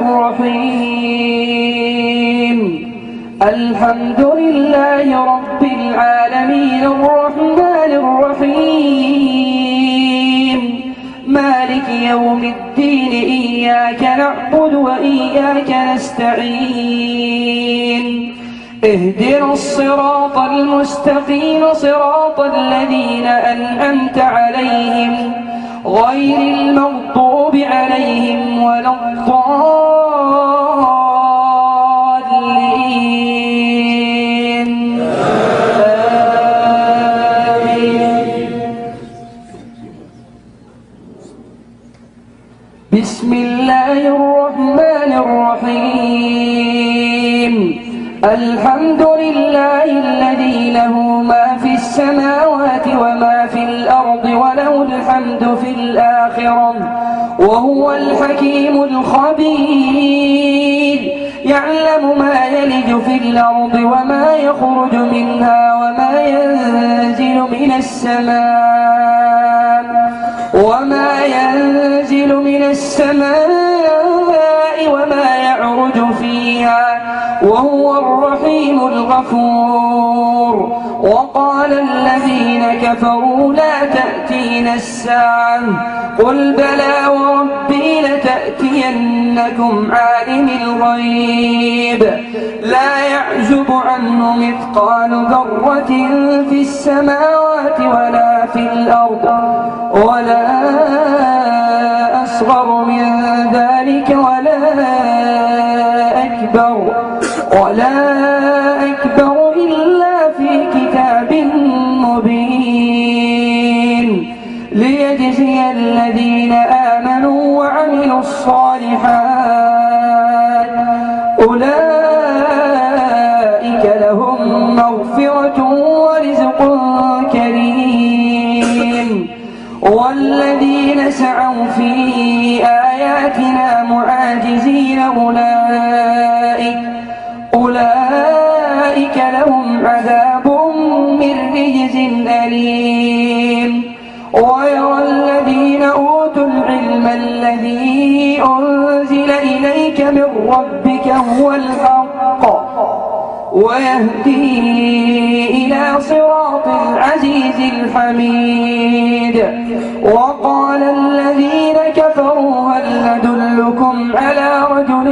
الرحيم الحمد لله رب العالمين الرحمن الرحيم مالك يوم الدين إياك نعبد وإياك نستعين اهدنا الصراط المستقيم صراط الذين أنعمت عليهم غير المغضوب عليهم ولا الضالين آمين. بسم الله الرحمن الرحيم الحمد لله الذي له ما في السماوات وما في الأرض وله الحمد في الآخرة وهو الحكيم الخبير يعلم ما يلج في الأرض وما يخرج منها وما ينزل من السماء وما يعرج فيها وهو الرحيم الغفور. وقال الذين كفروا لا تأتينا الساعة قل بلى وربي لتأتينكم عالم الغيب لا يعزب عنه مثقال ذرة في السماوات ولا في الأرض ولا أصغر من ذلك ولا أكبر إلا في كتاب مبين ليجزي الذين آمنوا وعملوا الصالحات أولئك لهم مغفرة ورزق كريم والذين سعوا في آياتنا معاجزين أولئك لهم عذاب من رجز أليم. ويرى الذين أوتوا العلم الذي أنزل إليك من ربك هو الحق ويهدي إلى صراط العزيز الحميد. وقال الذين كفروا هل ندلكم على رجل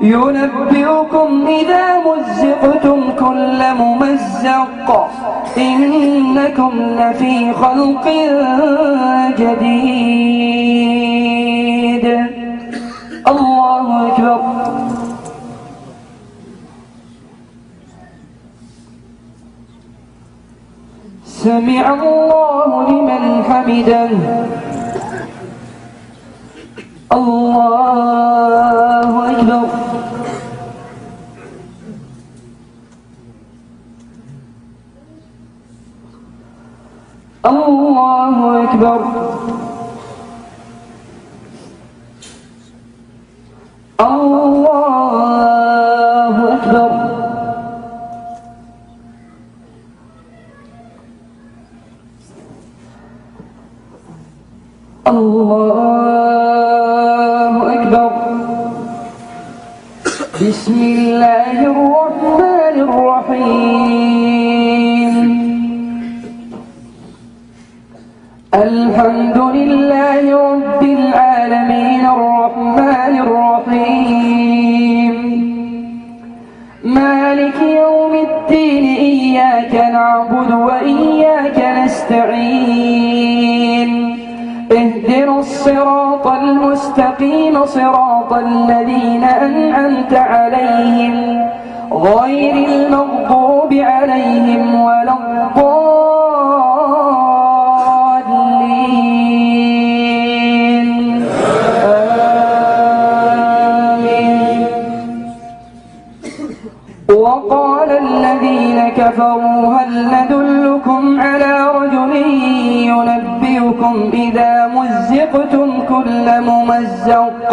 ينبئكم إذا مزقتم كل ممزق إنكم لفي خلق جديد. الله أكبر. سمع الله لمن حمده. الله أكبر. الله أكبر. الله أكبر. الله أكبر. بسم الله الرحمن الرحيم الحمد لله رب العالمين الرحمن الرحيم مالك يوم الدين إياك نعبد وإياك نستعين اهدنا الصراط المستقيم صراط الذين أنعمت عليهم غير المغضوب عليهم ولا الضالين آمين. وقال الذين كفروا هل ندلكم على رجل ينبئكم إذا مزقتم كل ممزق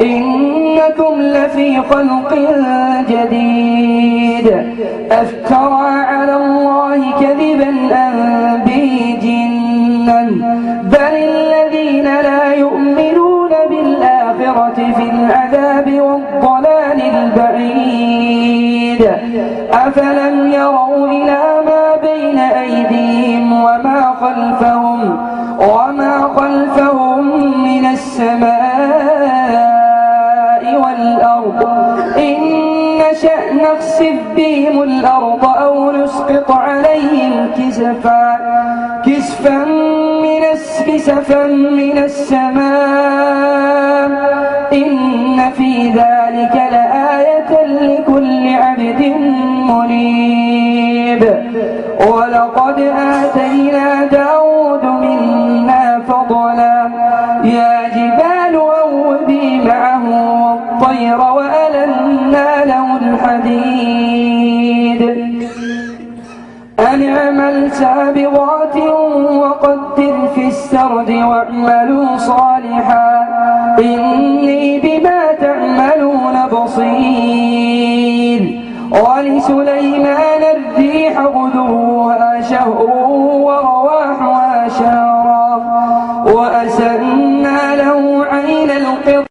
إنكم لفي خلق جديد أفترى على الله كذبا أم به جنة بل الذين لا يؤمنون بالآخرة الآخرة في العذاب والضلال البعيد أفلم يروا إلى ما بين أيديهم وما خلفهم من السماء والأرض إن نشأ نخسف بهم الأرض أو نسقط عليهم كسفا من السماء إن في ذلك لآية لكل عبد منيب ولقد آتينا داود منا فضلا يا جبال أوبي معه والطير وألنا له الحديد أن اعمل سابغات وقدر في السرد واعملوا صالحا إني بما تعملون بصير ولسليمان الريح غدوها شهر ورواحها شهرا وأسلنا له عين القطر